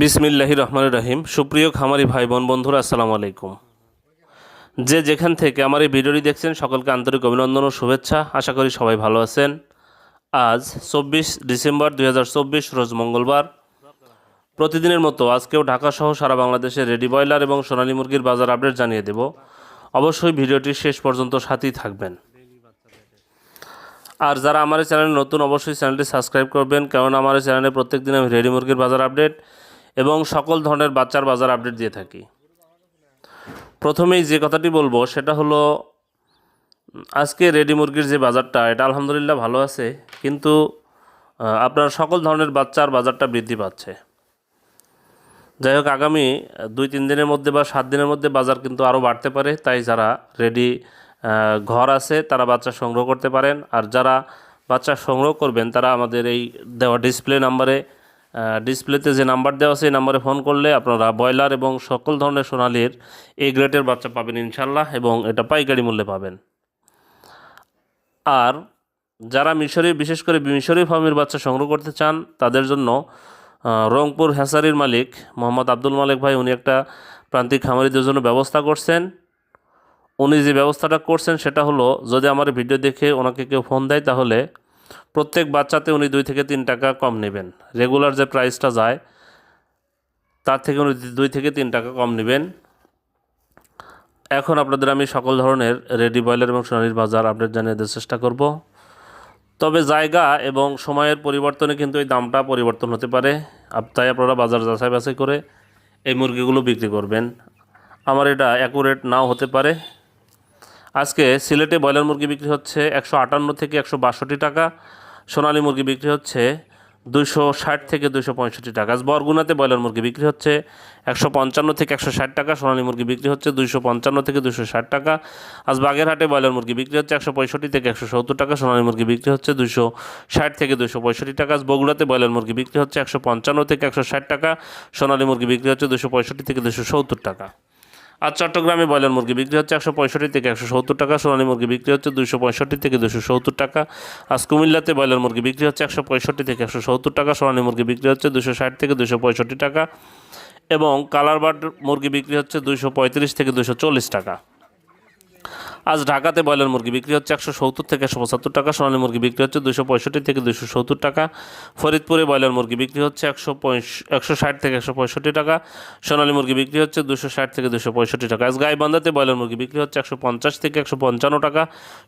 বিসমিল্লাহির রহমানির রহিম। সুপ্রিয় খামারি ভাই বোন বন্ধুরা, আসসালামু আলাইকুম। যে যেখান থেকে আমার এই ভিডিওটি দেখছেন সকলকে আন্তরিক অভিনন্দন ও শুভেচ্ছা। আশা করি সবাই ভালো আছেন। আজ 24 ডিসেম্বর 2024 রোজ মঙ্গলবার। প্রতিদিনের মতো আজকেও ঢাকা সহ সারা বাংলাদেশে রেডি ব্রয়লার এবং সোনালী মুরগির বাজার আপডেট জানিয়ে দেব। অবশ্যই ভিডিওটি শেষ পর্যন্ত সাথেই থাকবেন। আর যারা আমার এই চ্যানেলে নতুন, অবশ্যই চ্যানেলটি সাবস্ক্রাইব করবেন, কারণ আমার এই চ্যানেলে প্রত্যেকদিন আমি রেডি মুরগির বাজার আপডেট এবং সকল ধরনের বাচ্চার বাজার আপডেট দিয়ে থাকি। প্রথমেই যে কথাটি বলবো সেটা হলো, আজকে রেডি মুরগির যে বাজারটা, এটা আলহামদুলিল্লাহ ভালো আছে, কিন্তু আপনার সকল ধরনের বাচ্চার বাজারটা বৃদ্ধি পাচ্ছে। যাই হোক, আগামী 2-3 দিনের মধ্যে বা 7 দিনের মধ্যে বাজার কিন্তু আরও বাড়তে পারে। তাই যারা রেডি ঘর আছে তারা বাচ্চা সংগ্রহ করতে পারেন। আর যারা বাচ্চা সংগ্রহ করবেন তারা আমাদের এই দেওয়া ডিসপ্লেতে যে নাম্বার দেওয়া আছে এই নাম্বারে ফোন করলে আপনারা ব্রয়লার এবং সকল ধরনের সোনালির এই গ্রেডের বাচ্চা পাবেন ইনশাল্লাহ, এবং এটা পাইকারি মূল্যে পাবেন। আর যারা বিশেষ করে মিশরি ফার্মের বাচ্চা সংগ্রহ করতে চান তাদের জন্য রংপুর হ্যাসারির মালিক মোহাম্মদ আব্দুল মালিক ভাই, উনি একটা প্রান্তিক খামারিদের জন্য ব্যবস্থা করছেন। উনি যে ব্যবস্থাটা করছেন সেটা হলো, যদি আমার ভিডিও দেখে ওনাকে কেউ ফোন দেয় তাহলে প্রত্যেক বাচ্চাতে উনি 2 থেকে 3 টাকা কম নেবেন। রেগুলার যে প্রাইসটা যায় তার থেকে উনি 2 থেকে 3 টাকা কম নেবেন। এখন আপনাদের আমি সকল ধরনের রেডি ব্রয়লার এবং সোনালির বাজার আপডেট জানিয়ে দেওয়ার চেষ্টা করব। তবে জায়গা এবং সময়ের পরিবর্তনে কিন্তু এই দামটা পরিবর্তন হতে পারে। তাই আপনারা বাজার যাচাই বাছাই করে এই মুরগিগুলো বিক্রি করবেন। আমার এটা অ্যাকুরেট নাও হতে পারে। আজকে সিলেটে ব্রয়লার মুরগি বিক্রি হচ্ছে 158 থেকে 162 টাকা, সোনালী মুরগি বিক্রি হচ্ছে 260 থেকে 265 টাকা। আজ বরগুনাতে ব্রয়লার মুরগি বিক্রি হচ্ছে 155 থেকে 160 টাকা, সোনালী মুরগি বিক্রি হচ্ছে 255 থেকে 260 টাকা। আজ বাগেরহাটে ব্রয়লার মুরগি বিক্রি হচ্ছে 165 থেকে 170 টাকা, সোনালী মুরগি বিক্রি হচ্ছে 260 থেকে 265 টাকা। আজ বগুড়াতে ব্রয়লার মুরগি বিক্রি হচ্ছে 155 থেকে 160 টাকা, সোনালী মুরগি বিক্রি হচ্ছে 265 থেকে 270 টাকা। আর চট্টগ্রামে ব্রয়লার মুরগি বিক্রি হচ্ছে 165 থেকে 170 টাকা, সোনালী মুরগি বিক্রি হচ্ছে 265 থেকে 270 টাকা। আজ কুমিল্লাতে ব্রয়লার মুরগি বিক্রি হচ্ছে 165 থেকে 170 টাকা, সোনালী মুরগি বিক্রি হচ্ছে 260 থেকে 265 টাকা, এবং কালার বার্ড মুরগি বিক্রি হচ্ছে 235 থেকে 240 টাকা। আজ ঢাকাতে ব্রয়লার মুরগি বিক্রি হচ্ছে 170 থেকে 175 টাকা, সোনালী মুরগি বিক্রি হচ্ছে 265 থেকে 270 টাকা। ফরিদপুরে ব্রয়লার মুরগি বিক্রি হচ্ছে 160 থেকে 165 টাকা, সোনালী মুরগি বিক্রি হচ্ছে 260 থেকে 265 টাকা। আজ গাইবান্ধাতে ব্রয়লার মুরগি বিক্রি হচ্ছে 150 থেকে 155 টাকা,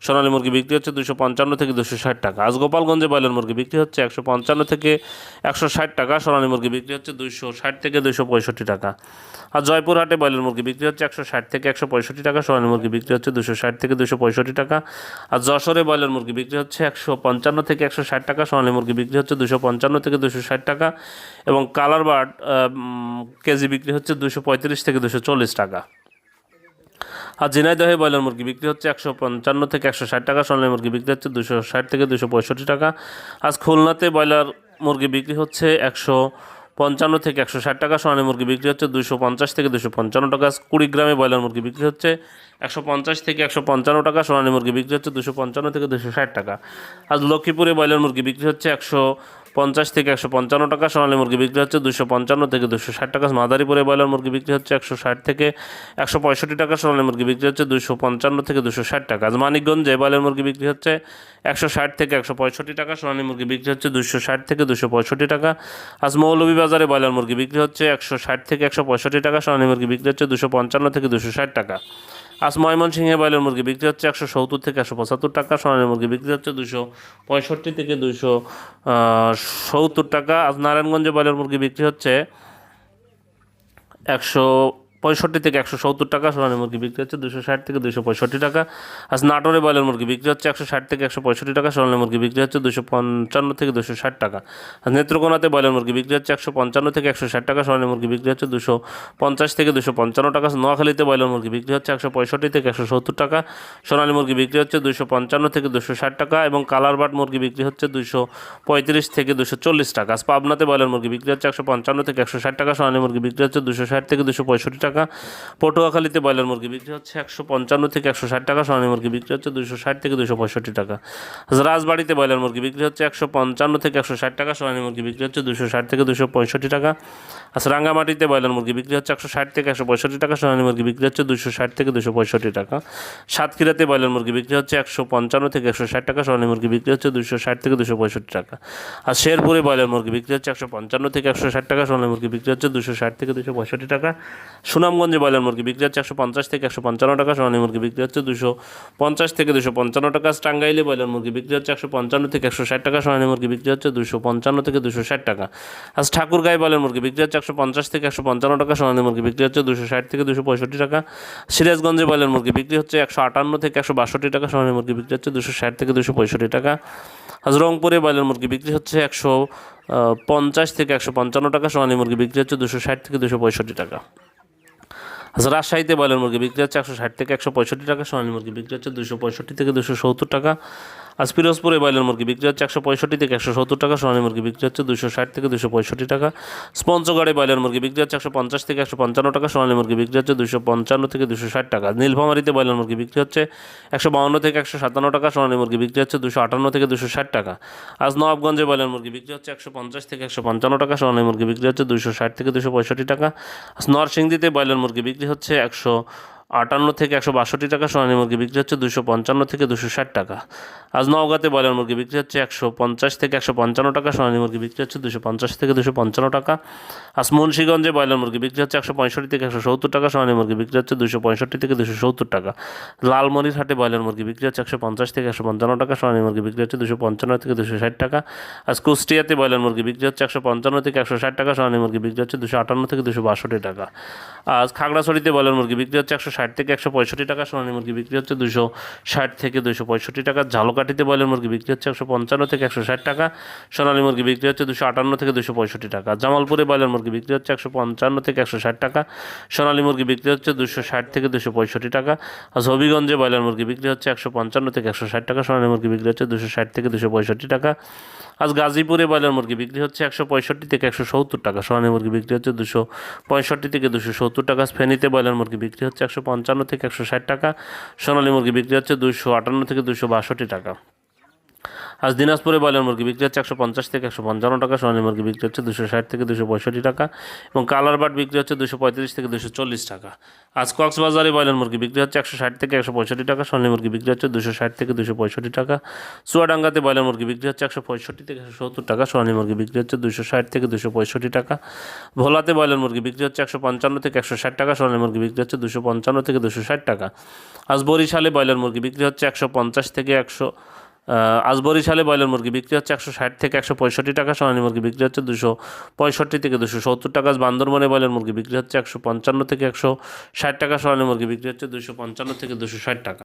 সোনালী মুরগি বিক্রি হচ্ছে 255 থেকে 260 টাকা। আজ গোপালগঞ্জে ব্রয়লার মুরগি বিক্রি হচ্ছে 155 থেকে 160 টাকা, সোনালী মুরগি বিক্রি হচ্ছে 260 থেকে 265 টাকা। আর জয়পুরহাটে ব্রয়লার মুরগি বিক্রি হচ্ছে 160 থেকে 165 টাকা, সোনালী মুরগি বিক্রি হচ্ছে 260 থেকে 265 টাকা। আর যশোরে ব্রয়লার মুরগি বিক্রি হচ্ছে 155 থেকে 160 টাকা, সোনালী মুরগি বিক্রি হচ্ছে 255 থেকে 260 টাকা, এবং কালার বার্ড কেজি বিক্রি হচ্ছে 235 থেকে 240 টাকা। আর ঝিনাইদহে ব্রয়লার মুরগি বিক্রি হচ্ছে 155 থেকে 160 টাকা, সোনালী মুরগি বিক্রি হচ্ছে 260 থেকে 265 টাকা। আজ খুলনাতে ব্রয়লার মুরগি বিক্রি হচ্ছে 155 থেকে 160 টাকা, সোনালী মুরগি বিক্রি হচ্ছে 250 থেকে 255 টাকা। কুড়িগ্রামে ব্রয়লার মুরগি বিক্রি হচ্ছে 150 থেকে 155 টাকা, সোনালী মুরগি বিক্রি হচ্ছে 255 থেকে 260 টাকা। আজ লক্ষ্মীপুরে ব্রয়লার মুরগি বিক্রি হচ্ছে 150 থেকে 155 টাকা, সোনালী মুরগি বিক্রি হচ্ছে 255 থেকে 260 টাকা। মাদারীপুরে ব্রয়লার মুরগি বিক্রি হচ্ছে 160 থেকে 165 টাকা, সোনালী মুরগি বিক্রি হচ্ছে 255 থেকে 260 টাকা। আজ মানিকগঞ্জে ব্রয়লার মুরগি বিক্রি হচ্ছে 160 থেকে 165 টাকা, সোনালী মুরগি বিক্রি হচ্ছে 260 থেকে 265 টাকা। আজ মৌলভীবাজারে ব্রয়লার মুরগি বিক্রি হচ্ছে 160 থেকে 165 টাকা, সোনালী মুরগি বিক্রি হচ্ছে 255 থেকে 260 টাকা। আজ ময়মনসিংহে ব্রয়লার মুরগি বিক্রি হচ্ছে 170 থেকে 175 টাকা, সোনালী মুরগি বিক্রি হচ্ছে 265 থেকে 270 টাকা। আজ নারায়ণগঞ্জে ব্রয়লার মুরগি বিক্রি হচ্ছে 165 থেকে 170 টাকা, সোনালী মুরগি বিক্রি হচ্ছে 260 থেকে 265 টাকা। আজ নাটোরে ব্রয়লার মুরগি বিক্রি হচ্ছে 160 থেকে 165 টাকা, সোনালী মুরগি বিক্রি হচ্ছে 255 থেকে 260 টাকা। আজ নেত্রকোনাতে ব্রয়লার মুরগি বিক্রি হচ্ছে 155 থেকে 160 টাকা, সোনালী মুরগি বিক্রি হচ্ছে 250 থেকে 255 টাকা। নোয়াখালীতে ব্রয়লার মুরগি বিক্রি হচ্ছে 165 থেকে 170 টাকা, সোনালী মুরগি বিক্রি হচ্ছে 255 থেকে 260 টাকা, এবং কালার বার্ড মুরগি বিক্রি হচ্ছে 235 থেকে 240 টাকা। আজ পাবনাতে ব্রয়লার মুরগি বিক্রি হচ্ছে 155 থেকে 160 টাকা, সোনালী মুরগি বিক্রি হচ্ছে 260 থেকে 265 টাকা, টাকা। পটুয়াখালীতে ব্রয়লার মুরগি বিক্রি হচ্ছে 155 থেকে 160 টাকা, সোনালী মুরগি বিক্রি হচ্ছে 260 থেকে 265 টাকা। রাজবাড়িতে ব্রয়লার মুরগি বিক্রি হচ্ছে 155 থেকে 160 টাকা, সোনালী মুরগি বিক্রি হচ্ছে 260 থেকে 265 টাকা। রাঙ্গামাটিতে ব্রয়লার মুরগি বিক্রি হচ্ছে 160 থেকে 165 টাকা, সোনালী মুরগি বিক্রি হচ্ছে 260 থেকে 265 টাকা। সাতক্ষীরাতে ব্রয়লার মুরগি বিক্রি হচ্ছে 155 থেকে 160 টাকা, সোনালী মুরগি বিক্রি হচ্ছে 260 থেকে 265 টাকা। আর শেরপুরে ব্রয়লার মুরগি বিক্রি হচ্ছে 155 থেকে 160 টাকা, সোনালী মুরগি বিক্রি হচ্ছে 260 থেকে 265 টাকা। সুনামগঞ্জে ব্রয়লার মুরগি বিক্রি হচ্ছে 150 থেকে 155 টাকা, সোনালী মুরগি বিক্রি হচ্ছে 250 থেকে 255 টাকা। টাঙ্গাইলে ব্রয়লার মুরগি বিক্রি হচ্ছে 155 থেকে 160 টাকা, সোনালী মুরগি বিক্রি হচ্ছে 255 থেকে 260 টাকা। আজ ঠাকুরগাঁয়ে ব্রয়লার মুরগি বিক্রি হচ্ছে 150 থেকে 155 টাকা, সোনালী মুরগি বিক্রি হচ্ছে 260 থেকে 265 টাকা। সিরাজগঞ্জে ব্রয়লার মুরগি বিক্রি হচ্ছে 158 থেকে 162 টাকা, সোনালী মুরগি বিক্রি হচ্ছে 260 থেকে 265 টাকা। আজ রংপুরে ব্রয়লার মুরগি বিক্রি হচ্ছে 150 থেকে 155 টাকা, সোনালী মুরগি বিক্রি হচ্ছে 260 থেকে 265 টাকা। আচ্ছা রাজশাহীতে ব্রয়লার মুরগি বিক্রি হচ্ছে 160 থেকে 165 টাকা, সোনালী মুরগি বিক্রি হচ্ছে 265 থেকে 270 টাকা। আজ পিরোজপুরে ব্রয়লার মুরগি বিক্রি হচ্ছে 165 থেকে 170 টাকা, সোনালী মুরগি বিক্রি হচ্ছে 260 থেকে 265 টাকা। পঞ্চগড়ে ব্রয়লার মুরগি বিক্রি হচ্ছে 150 থেকে 155 টাকা, সোনালী মুরগি বিক্রি হচ্ছে 255 থেকে 260 টাকা। নীলফামারীতে ব্রয়লার মুরগি বিক্রি হচ্ছে 152 থেকে 157 টাকা, সোনালী মুরগি বিক্রি হচ্ছে 258 থেকে 260 টাকা। আজ নবাবগঞ্জে ব্রয়লার মুরগি বিক্রি হচ্ছে 150 থেকে 155 টাকা, সোনালী মুরগি বিক্রি হচ্ছে 260 থেকে 265 টাকা। আজ নরসিংদীতে ব্রয়লার মুরগি বিক্রি হচ্ছে 158 থেকে 162 টাকা, সোনালী মুরগি বিক্রি হচ্ছে 255 থেকে 260 টাকা। আজ নওগাঁতে ব্রয়লার মুরগি বিক্রি হচ্ছে 150 থেকে 155 টাকা, সোনালী মুরগি বিক্রি হচ্ছে 250 থেকে 255 টাকা। আজ মুন্সিগঞ্জে ব্রয়লার মুরগি বিক্রি হচ্ছে 165 থেকে 170 টাকা, সোনালী মুরগি বিক্রি হচ্ছে 265 থেকে 270 টাকা। লালমনিরহাটে ব্রয়লার মুরগি বিক্রি হচ্ছে 150 থেকে 155 টাকা, সোনালী মুরগি বিক্রি হচ্ছে 255 থেকে 260 টাকা। আজ কুষ্টিয়াতে ব্রয়লার মুরগি বিক্রি হচ্ছে 155 থেকে 160 টাকা, সোনালী মুরগি বিক্রি হচ্ছে 258 থেকে 262 টাকা। আজ খাগড়াছড়িতে ব্রয়লার মুরগি বিক্রি হচ্ছে 160 থেকে 165 টাকা, সোনালী মুরগি বিক্রি হচ্ছে 260 থেকে 265 টাকা। ঝালকাঠিতে ব্রয়লার মুরগি বিক্রি হচ্ছে 155 থেকে 160 টাকা, সোনালী মুরগি বিক্রি হচ্ছে 258 থেকে 265 টাকা। জামালপুরে ব্রয়লার মুরগি বিক্রি হচ্ছে 155 থেকে 160 টাকা, সোনালী মুরগি বিক্রি হচ্ছে 260 থেকে 265 টাকা। আজ হবিগঞ্জে ব্রয়লার মুরগি বিক্রি হচ্ছে 155 থেকে 160 টাকা, সোনালী মুরগি বিক্রি হচ্ছে 260 থেকে 265 টাকা। আজ গাজীপুরে ব্রয়লার মুরগি বিক্রি হচ্ছে 165 থেকে 170 টাকা, সোনালী মুরগি বিক্রি হচ্ছে 265 থেকে 270 টাকা। ফেনীতে ব্রয়লার মুরগি বিক্রি হচ্ছে 155 থেকে 160 টাকা, সোনালী মুরগি বিক্রি হচ্ছে 258 থেকে 262 টাকা। আজ দিনাজপুরে ব্রয়লার মুরগি বিক্রি হচ্ছে 150 থেকে 155 টাকা, সোনালী মুরগি বিক্রি হচ্ছে 260 থেকে 265 টাকা এবং কালার বাট বিক্রি হচ্ছে 235 থেকে 240 টাকা। আজ কক্সবাজারে ব্রয়লার মুরগি বিক্রি হচ্ছে 160 থেকে 165 টাকা, সোনালী মুরগি বিক্রি হচ্ছে 260 থেকে 265 টাকা। চুয়াডাঙ্গাতে ব্রয়লার মুরগি বিক্রি হচ্ছে 165 থেকে 170 টাকা, সোনালী মুরগি বিক্রি হচ্ছে 260 থেকে 265 টাকা। ভোলাতে ব্রয়লার মুরগি বিক্রি হচ্ছে 155 থেকে 160 টাকা, সোনালী মুরগি বিক্রি হচ্ছে 255 থেকে 260 টাকা। আজ বরিশালে ব্রয়লার মুরগি বিক্রি হচ্ছে 150 থেকে 100 আজ বরিশালে ব্রয়লার মুরগি বিক্রি হচ্ছে 160 থেকে 165 টাকা, সোনালী মুরগি বিক্রি হচ্ছে 265 থেকে 270 টাকা। আজ বান্দরবনে ব্রয়লার মুরগি বিক্রি হচ্ছে 155 থেকে 160 টাকা, সোনালী মুরগি বিক্রি হচ্ছে 255 থেকে 260 টাকা।